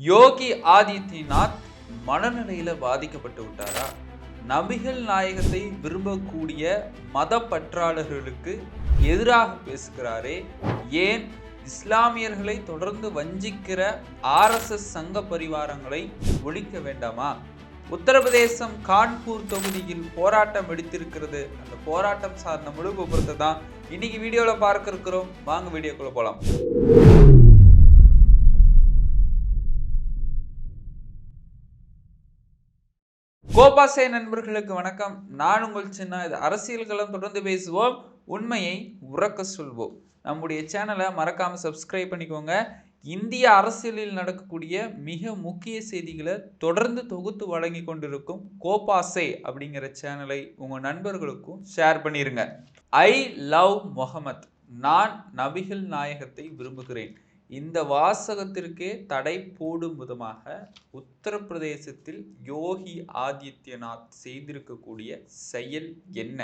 யோகி ஆதித்யநாத் மனநிலையில பாதிக்கப்பட்டு விட்டாரா? நபிகள் நாயகத்தை விரும்பக்கூடிய மத பற்றாளர்களுக்கு எதிராக பேசுகிறாரே, ஏன் இஸ்லாமியர்களை தொடர்ந்து வஞ்சிக்கிற RSS சங்க பரிவாரங்களை ஒழிக்க வேண்டாமா? உத்தரப்பிரதேசம் கான்பூர் தொகுதியில் போராட்டம் வெடித்திருக்கிறது. அந்த போராட்டம் சார்ந்த முழு விபரத்தை தான் இன்னைக்கு வீடியோல பார்க்க இருக்கிறோம். வாங்க வீடியோக்குள்ள போலாம். கோபாசே நண்பர்களுக்கு வணக்கம். நான் உங்கள் சின்ன. இது அரசியல் களம். தொடர்ந்து பேசுவோம், உண்மையை உறக்க சொல்வோம். நம்முடைய சேனலை மறக்காம சப்ஸ்கிரைப் பண்ணிக்கோங்க. இந்திய அரசியலில் நடக்கக்கூடிய மிக முக்கிய செய்திகளை தொடர்ந்து தொகுத்து வழங்கி கொண்டிருக்கும் கோபாசே அப்படிங்கிற சேனலை உங்க நண்பர்களுக்கும் ஷேர் பண்ணிருங்க. ஐ லவ் முகமது, நான் நபிகள் நாயகத்தை விரும்புகிறேன். இந்த வாசகத்திற்கே தடை போடும் விதமாக உத்தரப்பிரதேசத்தில் யோகி ஆதித்யநாத் செய்திருக்கக்கூடிய செயல் என்ன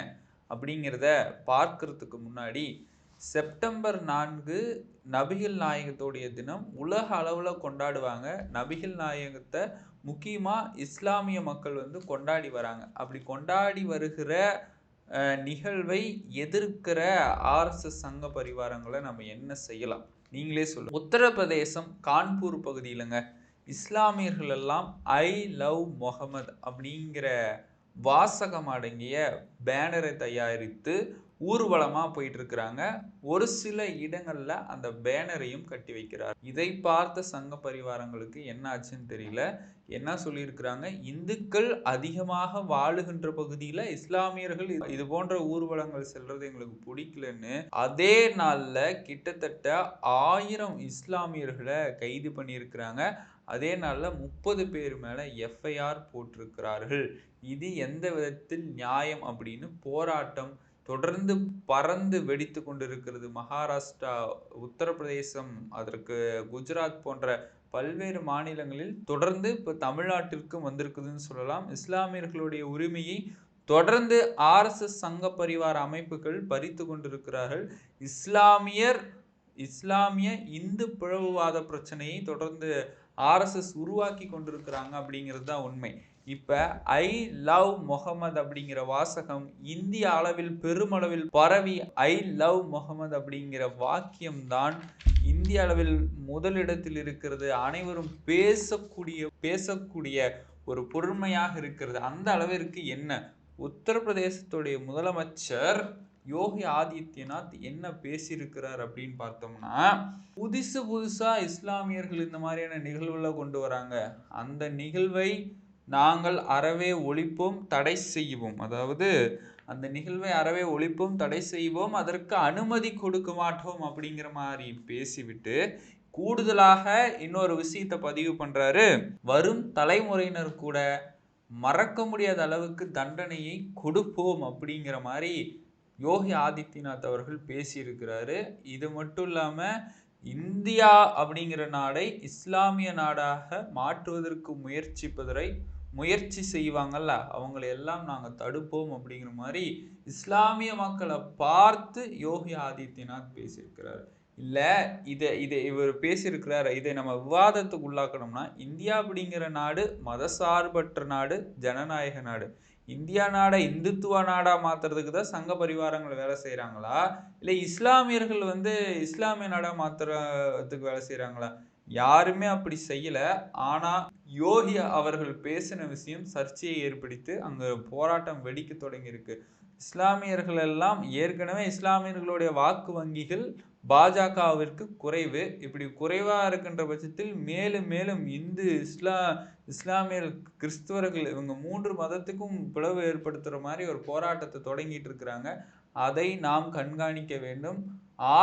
அப்படிங்கிறத பார்க்கறதுக்கு முன்னாடி, செப்டம்பர் 4 நபிகள் நாயகத்தோடைய தினம் உலக அளவில் கொண்டாடுவாங்க. நபிகள் நாயகத்தை முக்கியமாக இஸ்லாமிய மக்கள் கொண்டாடி வராங்க. அப்படி கொண்டாடி வருகிற நிகழ்வை எதிர்க்கிற RSS சங்க பரிவாரங்களை நம்ம என்ன செய்யலாம்? நீங்களே சொல்லுங்க. உத்தரப்பிரதேசம் கான்பூர் பகுதியிலங்க இஸ்லாமியர்கள் எல்லாம் ஐ லவ் முகமது அப்படிங்கிற வாசகம் அடங்கிய பேனரை தயாரித்து ஊர்வலமாக போயிட்டு இருக்கிறாங்க. ஒரு சில இடங்கள்ல அந்த பேனரையும் கட்டி வைக்கிறார். இதை பார்த்த சங்க பரிவாரங்களுக்கு என்ன ஆச்சுன்னு தெரியல. என்ன சொல்லியிருக்கிறாங்க, இந்துக்கள் அதிகமாக வாழுகின்ற பகுதியில இஸ்லாமியர்கள் இது போன்ற ஊர்வலங்கள் செல்றது எங்களுக்கு பிடிக்கலன்னு அதே நாள்ல கிட்டத்தட்ட 1000 இஸ்லாமியர்களை கைது பண்ணியிருக்கிறாங்க. அதே நாள்ல 30 பேர் மேல FIR போட்டிருக்கிறார்கள். இது எந்த விதத்தில் நியாயம் அப்படின்னு போராட்டம் தொடர்ந்து பறந்து வெடித்து கொண்டிருக்கிறது. மகாராஷ்டிரா, உத்தரப்பிரதேசம், அதற்கு குஜராத் போன்ற பல்வேறு மாநிலங்களில் தொடர்ந்து இப்போ தமிழ்நாட்டிற்கும் வந்திருக்குதுன்னு சொல்லலாம். இஸ்லாமியர்களுடைய உரிமையை தொடர்ந்து RSS சங்க பரிவார அமைப்புகள் பறித்து கொண்டிருக்கிறார்கள். இஸ்லாமிய இந்து பிளவுவாத பிரச்சனையை தொடர்ந்து RSS உருவாக்கி கொண்டிருக்கிறாங்க அப்படிங்கிறது தான் உண்மை. இப்ப ஐ லவ் முகமது அப்படிங்கிற வாசகம் இந்திய அளவில் பெருமளவில் பரவி ஐ லவ் முகமது அப்படிங்கிற வாக்கியம் தான் இந்திய அளவில் முதலிடத்தில் இருக்கிறது. அனைவரும் பேசக்கூடிய ஒரு பொறுமையாக இருக்கிறது. அந்த அளவிற்கு என்ன உத்தரப்பிரதேசத்துடைய முதலமைச்சர் யோகி ஆதித்யநாத் என்ன பேசியிருக்கிறார் அப்படின்னு பார்த்தோம்னா, புதுசா இஸ்லாமியர்கள் இந்த மாதிரியான நிகழ்வுல கொண்டு வராங்க. அந்த நிகழ்வை நாங்கள் அறவே ஒழிப்போம், தடை செய்வோம். அதாவது அந்த நிகழ்வை அறவே ஒழிப்போம், தடை செய்வோம், அதற்கு அனுமதி கொடுக்க மாட்டோம் அப்படிங்கிற மாதிரி பேசிவிட்டு கூடுதலாக இன்னொரு விஷயத்தை பதிவு பண்றாரு. வரும் தலைமுறையினர் கூட மறக்க முடியாத அளவுக்கு தண்டனையை கொடுப்போம் அப்படிங்கிற மாதிரி யோகி ஆதித்யநாத் அவர்கள் பேசியிருக்கிறாரு. இது மட்டும் இல்லாம இந்தியா அப்படிங்கிற நாடை இஸ்லாமிய நாடாக மாற்றுவதற்கு முயற்சி செய்வாங்கல்ல, அவங்களை எல்லாம் நாங்கள் தடுப்போம் அப்படிங்கிற மாதிரி இஸ்லாமிய மக்களை பார்த்து யோகி ஆதித்யநாத் பேசியிருக்கிறார். இல்லை இதை இவர் பேசியிருக்கிறார். இதை நம்ம விவாதத்துக்கு உள்ளாக்கணும்னா, இந்தியா அப்படிங்கிற நாடு மதசார்பற்ற நாடு, ஜனநாயக நாடு. இந்தியா நாடை இந்துத்துவ நாடா மாத்துறதுக்கு தான் சங்க பரிவாரங்கள் வேலை செய்யறாங்களா, இல்லை இஸ்லாமியர்கள் இஸ்லாமிய நாடா மாத்துறதுக்கு வேலை செய்யறாங்களா? யாருமே அப்படி செய்யல. ஆனா யோகி அவர்கள் பேசின விஷயம் சர்ச்சையை ஏற்படுத்தி அங்க போராட்டம் வெடிக்க தொடங்கி இருக்கு. இஸ்லாமியர்கள் எல்லாம் ஏற்கனவே இஸ்லாமியர்களுடைய வாக்கு வங்கிகள் பாஜகவிற்கு குறைவு. இப்படி குறைவா இருக்கின்ற பட்சத்தில் மேலும் மேலும் இஸ்லாமியர், கிறிஸ்தவர்கள் இவங்க 3 மதத்துக்கும் பிளவு ஏற்படுத்துற மாதிரி ஒரு போராட்டத்தை தொடங்கிட்டு இருக்கிறாங்க. அதை நாம் கண்காணிக்க வேண்டும்.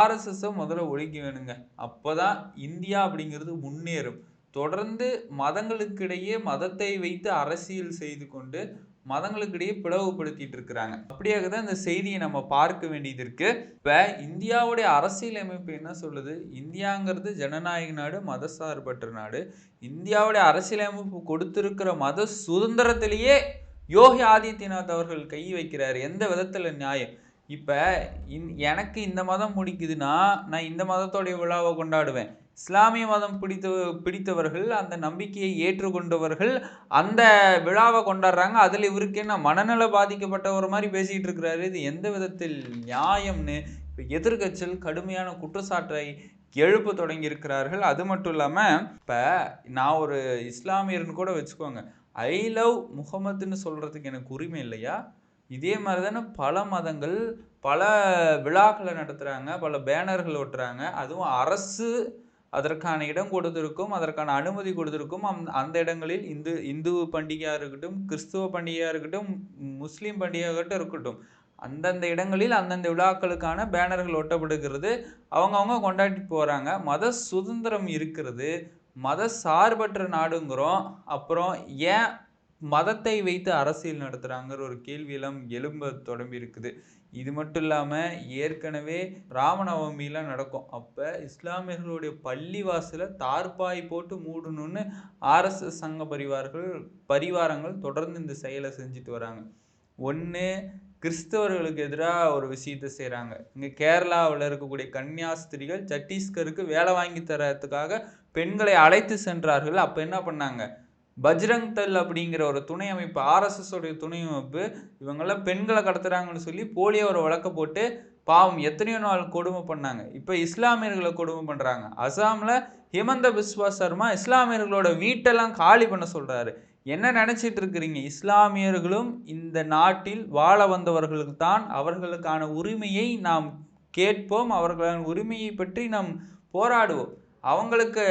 RSS முதல்ல ஒழிக்க வேணுங்க. அப்பதான் இந்தியா அப்படிங்கிறது முன்னேறும். தொடர்ந்து மதங்களுக்கிடையே மதத்தை வைத்து அரசியல் செய்து கொண்டு மதங்களுக்கிடையே பிளவுபடுத்திட்டு இருக்கிறாங்க. அப்படியாக தான் இந்த செய்தியை நம்ம பார்க்க வேண்டியது இருக்கு. இப்ப இந்தியாவுடைய அரசியல் அமைப்பு என்ன சொல்லுது? இந்தியாங்கிறது ஜனநாயக நாடு, மதசார்பற்ற நாடு. இந்தியாவுடைய அரசியல் அமைப்பு கொடுத்திருக்கிற மத சுதந்திரத்திலேயே யோகி ஆதித்யநாத் அவர்கள் கை வைக்கிறார். எந்த விதத்துல நியாயம்? இப்ப எனக்கு இந்த மதம் முடிக்குதுன்னா நான் இந்த மதத்தோடைய விழாவை கொண்டாடுவேன். இஸ்லாமிய மதம் பிடித்தவர்கள், அந்த நம்பிக்கையை ஏற்றுக்கொண்டவர்கள் அந்த விழாவை கொண்டாடுறாங்க. அதில் இவருக்கு என்ன மனநல பாதிக்கப்பட்ட ஒரு மாதிரி பேசிக்கிட்டு இருக்கிறாரு. இது எந்த விதத்தில் நியாயம்னு இப்போ எதிர்க்கட்சிகள் கடுமையான குற்றச்சாட்டை எழுப்ப தொடங்கி இருக்கிறார்கள். அது மட்டும் இல்லாமல் இப்போ நான் ஒரு இஸ்லாமியர்னு கூட வச்சுக்கோங்க, ஐ லவ் முகமதுன்னு சொல்கிறதுக்கு எனக்கு உரிமை இல்லையா? இதே மாதிரி தானே பல மதங்கள் பல விழாக்களை நடத்துகிறாங்க, பல பேனர்கள் ஒட்டுறாங்க. அதுவும் அரசு அதற்கான இடம் கொடுத்திருக்கும், அதற்கான அனுமதி கொடுத்திருக்கும். அந்த இடங்களில் இந்து பண்டிகையாக இருக்கட்டும், கிறிஸ்துவ பண்டிகையாக இருக்கட்டும், முஸ்லீம் பண்டிகையாகட்டும் இருக்கட்டும், அந்தந்த இடங்களில் அந்தந்த விழாக்களுக்கான பேனர்கள் ஒட்டப்படுகிறது. அவங்கவுங்க கொண்டாடிட்டு போகிறாங்க. மத சுதந்திரம் இருக்கிறது. மத சார்பற்ற நாடுங்கிறோம். அப்புறம் ஏன் மதத்தை வைத்து அரசியல் நடத்துகிறாங்கிற ஒரு கேள்வியெல்லாம் எழும்ப தொடங்கி இருக்குது. இது மட்டும் இல்லாமல் ஏற்கனவே ராமநவமிலாம் நடக்கும். அப்போ இஸ்லாமியர்களுடைய பள்ளி வாசலை தார்பாய் போட்டு மூடணும்னு ஆர்எஸ்எஸ் சங்க பரிவாரங்கள் தொடர்ந்து இந்த செயலை செஞ்சுட்டு வராங்க. ஒன்று கிறிஸ்தவர்களுக்கு எதிராக ஒரு விஷயத்தை செய்கிறாங்க. இங்கே கேரளாவில் இருக்கக்கூடிய கன்னியாஸ்திரிகள் சத்தீஸ்கருக்கு வேலை வாங்கி தரத்துக்காக பெண்களை அழைத்து சென்றார்கள். அப்போ என்ன பண்ணாங்க, பஜ்ரங் தள் அப்படிங்கிற ஒரு துணை அமைப்பு, ஆர்எஸ்எஸ் உடைய துணை அமைப்பு, இவங்கெல்லாம் பெண்களை கடத்துறாங்கன்னு சொல்லி போலியோ ஒரு வழக்க போட்டு பாவம் எத்தனையோ நாள் கொடுமை பண்ணாங்க. இப்போ இஸ்லாமியர்களை கொடுமை பண்ணுறாங்க. அசாமில் ஹிமந்த பிஸ்வா சர்மா இஸ்லாமியர்களோட வீட்டெல்லாம் காலி பண்ண சொல்கிறாரு. என்ன நினச்சிட்டு இருக்கிறீங்க? இஸ்லாமியர்களும் இந்த நாட்டில் வாழ வந்தவர்களுக்கு தான், அவர்களுக்கான உரிமையை நாம் கேட்போம், அவர்களான உரிமையை பற்றி நாம் போராடுவோம். அவங்களுக்கு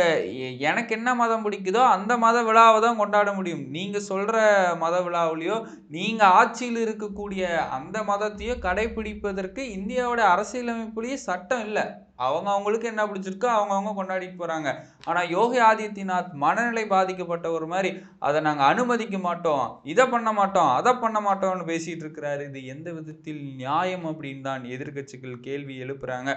எனக்கு என்ன மதம் பிடிக்குதோ அந்த மத விழாவை தான் கொண்டாட முடியும். நீங்கள் சொல்கிற மத விழாவிலையோ நீங்கள் ஆட்சியில் இருக்கக்கூடிய அந்த மதத்தையோ கடைபிடிப்பதற்கு இந்தியாவோட அரசியலமைப்புலேயே சட்டம் இல்லை. அவங்களுக்கு என்ன பிடிச்சிருக்கோ அவங்கவுங்க கொண்டாடிட்டு போகிறாங்க. ஆனால் யோகி ஆதித்யநாத் மனநிலை பாதிக்கப்பட்ட ஒரு மாதிரி அதை நாங்கள் அனுமதிக்க மாட்டோம், இதை பண்ண மாட்டோம், அதை பண்ண மாட்டோம்னு பேசிகிட்டு இருக்கிறாரு. இது எந்த விதத்தில் நியாயம் அப்படின்னு தான் எதிர்கட்சிகள் கேள்வி எழுப்புறாங்க.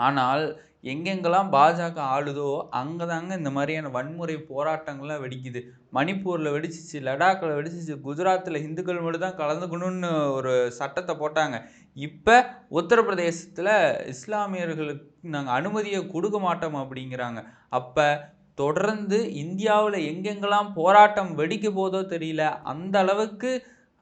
ஆனால் எங்கெங்கெல்லாம் பாஜக ஆளுதோ அங்கே தாங்க இந்த மாதிரியான வன்முறை போராட்டங்கள்லாம் வெடிக்குது. மணிப்பூரில் வெடிச்சிச்சு, லடாக்கில் வெடிச்சிச்சு, குஜராத்தில் இந்துக்கள் மட்டும் தான் கலந்துக்கணும்னு ஒரு சட்டத்தை போட்டாங்க. இப்போ உத்தரப்பிரதேசத்தில் இஸ்லாமியர்களுக்கு நாங்கள் அனுமதியை கொடுக்க மாட்டோம் அப்படிங்கிறாங்க. அப்போ தொடர்ந்து இந்தியாவில் எங்கெங்கெல்லாம் போராட்டம் வெடிக்க போதோ தெரியல, அந்த அளவுக்கு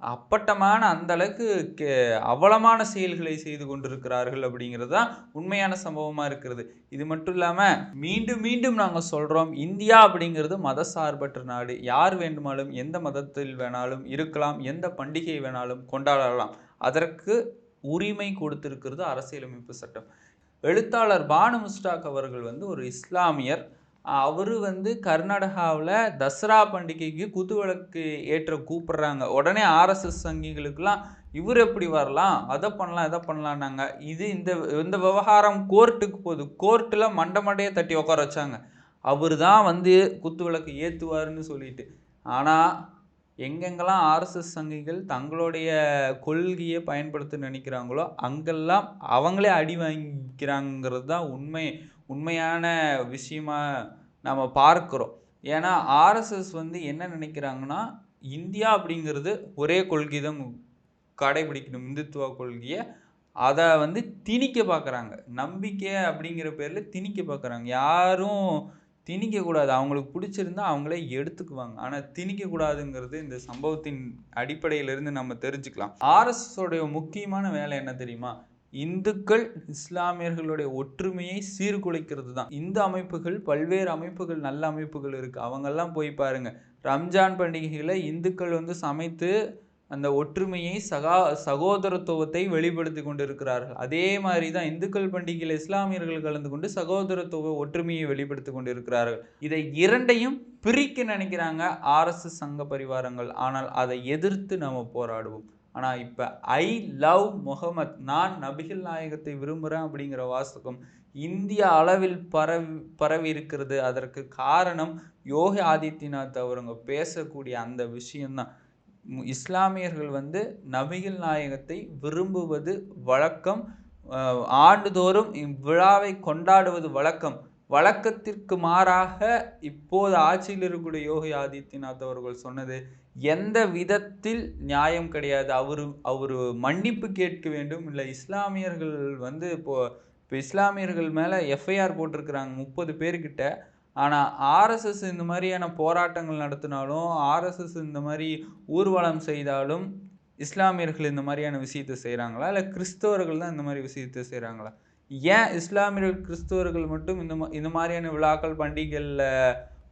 அப்பட்டமான அந்த அளவுக்கு அவலமான செயல்களை செய்து கொண்டிருக்கிறார்கள் அப்படிங்கிறது தான் உண்மையான சம்பவமாக இருக்கிறது. இது மட்டும் இல்லாமல் மீண்டும் மீண்டும் நாங்கள் சொல்கிறோம், இந்தியா அப்படிங்கிறது மத சார்பற்ற நாடு. யார் வேண்டுமானாலும் எந்த மதத்தில் வேணாலும் இருக்கலாம், எந்த பண்டிகை வேணாலும் கொண்டாடலாம். அதற்கு உரிமை கொடுத்திருக்கிறது அரசியலமைப்பு சட்டம். எழுத்தாளர் பானு முஸ்டாக் அவர்கள் ஒரு இஸ்லாமியர். அவர் கர்நாடகாவில் தசரா பண்டிகைக்கு குத்துவிளக்கு ஏற்ற கூப்பிட்றாங்க. உடனே ஆர்எஸ்எஸ் சங்கிகளுக்கெல்லாம் இவர் எப்படி வரலாம், அதை பண்ணலாம், இதை பண்ணலான்னாங்க. இந்த விவகாரம் கோர்ட்டுக்கு போகுது. கோர்ட்டில் மண்டையை தட்டி உட்கார வச்சாங்க. அவர் தான் குத்துவிளக்கு ஏற்றுவார்னு சொல்லிட்டு. ஆனால் எங்கெங்கெல்லாம் ஆர்எஸ்எஸ் சங்கிகள் தங்களுடைய கொள்கையை பயன்படுத்த நினைக்கிறாங்களோ அங்கெல்லாம் அவங்களே அடி வாங்கிக்கிறாங்கிறது தான் உண்மையான விஷயமா நம்ம பார்க்குறோம். ஏன்னா ஆர்எஸ்எஸ் என்ன நினைக்கிறாங்கன்னா, இந்தியா அப்படிங்கிறது ஒரே கொள்கை தான் கடைபிடிக்கணும், இந்துத்துவ கொள்கையை. அதை திணிக்க பார்க்குறாங்க. நம்பிக்கை அப்படிங்கிற பேரில் திணிக்க பார்க்குறாங்க. யாரும் திணிக்கக்கூடாது. அவங்களுக்கு பிடிச்சிருந்தா அவங்களே எடுத்துக்குவாங்க. ஆனால் திணிக்கக்கூடாதுங்கிறது இந்த சம்பவத்தின் அடிப்படையிலிருந்து நம்ம தெரிஞ்சுக்கலாம். ஆர்எஸ்எஸோடைய முக்கியமான வேலை என்ன தெரியுமா? இந்துக்கள் இஸ்லாமியர்களுடைய ஒற்றுமையை சீர்குலைக்கிறது தான். இந்த அமைப்புகள், பல்வேறு அமைப்புகள், நல்ல அமைப்புகள் இருக்குது. அவங்கெல்லாம் போய் பாருங்கள். ரம்ஜான் பண்டிகைகளை இந்துக்கள் சமைத்து அந்த ஒற்றுமையை சகோதரத்துவத்தை வெளிப்படுத்தி கொண்டு இருக்கிறார்கள். அதே மாதிரி தான் இந்துக்கள் பண்டிகையில் இஸ்லாமியர்கள் கலந்து கொண்டு சகோதரத்துவ ஒற்றுமையை வெளிப்படுத்தி கொண்டு இருக்கிறார்கள். இதை இரண்டையும் பிரிக்க நினைக்கிறாங்க ஆர்எஸ்எஸ் சங்க பரிவாரங்கள். ஆனால் அதை எதிர்த்து நம்ம போராடுவோம். ஆனால் இப்போ ஐ லவ் முகமது, நான் நபிகள் நாயகத்தை விரும்புகிறேன் அப்படிங்கிற வாசகம் இந்திய அளவில் பரவி இருக்கிறது. அதற்கு காரணம் யோகி ஆதித்யநாத் அவருங்க பேசக்கூடிய அந்த விஷயம்தான். இஸ்லாமியர்கள் நபிகள் நாயகத்தை விரும்புவது வழக்கம். ஆண்டுதோறும் இவ்விழாவை கொண்டாடுவது வழக்கம். வழக்கத்திற்கு மாறாக இப்போது ஆட்சியில் இருக்கக்கூடிய யோகி ஆதித்யநாத் அவர்கள் சொன்னது எந்த விதத்தில் நியாயம் கிடையாது. அவர் மன்னிப்பு கேட்க வேண்டும். இல்லை இஸ்லாமியர்கள் இப்போ இப்போ இஸ்லாமியர்கள் மேலே எஃப்ஐஆர் போட்டிருக்கிறாங்க 30 பேர்கிட்ட. ஆனால் ஆர்எஸ்எஸ் இந்த மாதிரியான போராட்டங்கள் நடத்தினாலும், ஆர்எஸ்எஸ் இந்த மாதிரி ஊர்வலம் செய்தாலும் இஸ்லாமியர்கள் இந்த மாதிரியான விஷயத்தை செய்கிறாங்களா, இல்லை கிறிஸ்தவர்கள் தான் இந்த மாதிரி விஷயத்தை செய்கிறாங்களா? ஏன் இஸ்லாமியர்கள் கிறிஸ்தவர்கள் மட்டும் இந்த மாதிரியான விழாக்கள் பண்டிகைகளில்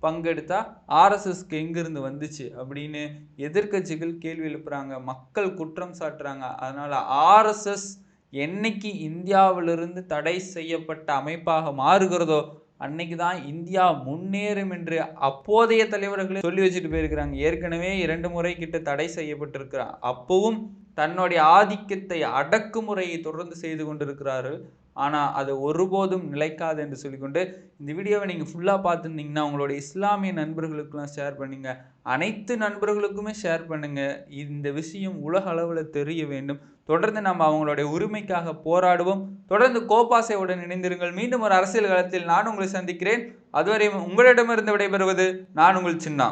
பங்கெடுத்தா ஆர்எஸ்எஸ்க்கு எங்கிருந்து வந்துச்சு அப்படின்னு எதிர்க்கட்சிகள் கேள்வி எழுப்புறாங்க, மக்கள் குற்றம் சாட்டுறாங்க. அதனால ஆர்எஸ்எஸ் என்னைக்கு இந்தியாவிலிருந்து தடை செய்யப்பட்ட அமைப்பாக மாறுகிறதோ அன்னைக்கு தான் இந்தியா முன்னேறும் என்று அப்போதைய தலைவர்களே சொல்லி வச்சுட்டு போயிருக்கிறாங்க. ஏற்கனவே 2 முறை கிட்ட தடை செய்யப்பட்டிருக்கிறார். அப்பவும் தன்னுடைய ஆதிக்கத்தை அடக்குமுறையை தொடர்ந்து செய்து கொண்டிருக்கிறார்கள். ஆனால் அது ஒருபோதும் நிலைக்காது என்று சொல்லிக்கொண்டு இந்த வீடியோவை நீங்கள் ஃபுல்லாக பார்த்துருந்தீங்கன்னா உங்களுடைய இஸ்லாமிய நண்பர்களுக்கெல்லாம் ஷேர் பண்ணுங்க, அனைத்து நண்பர்களுக்குமே ஷேர் பண்ணுங்க. இந்த விஷயம் உலக அளவில் தெரிய வேண்டும். தொடர்ந்து நம்ம அவங்களுடைய உரிமைக்காக போராடுவோம். தொடர்ந்து கோபாசையுடன் இணைந்திருங்கள். மீண்டும் ஒரு அரசியல் களத்தில் நான் உங்களை சந்திக்கிறேன். அதுவரை உங்களிடமிருந்து விடைபெறுவது நான் உங்கள் சின்னா.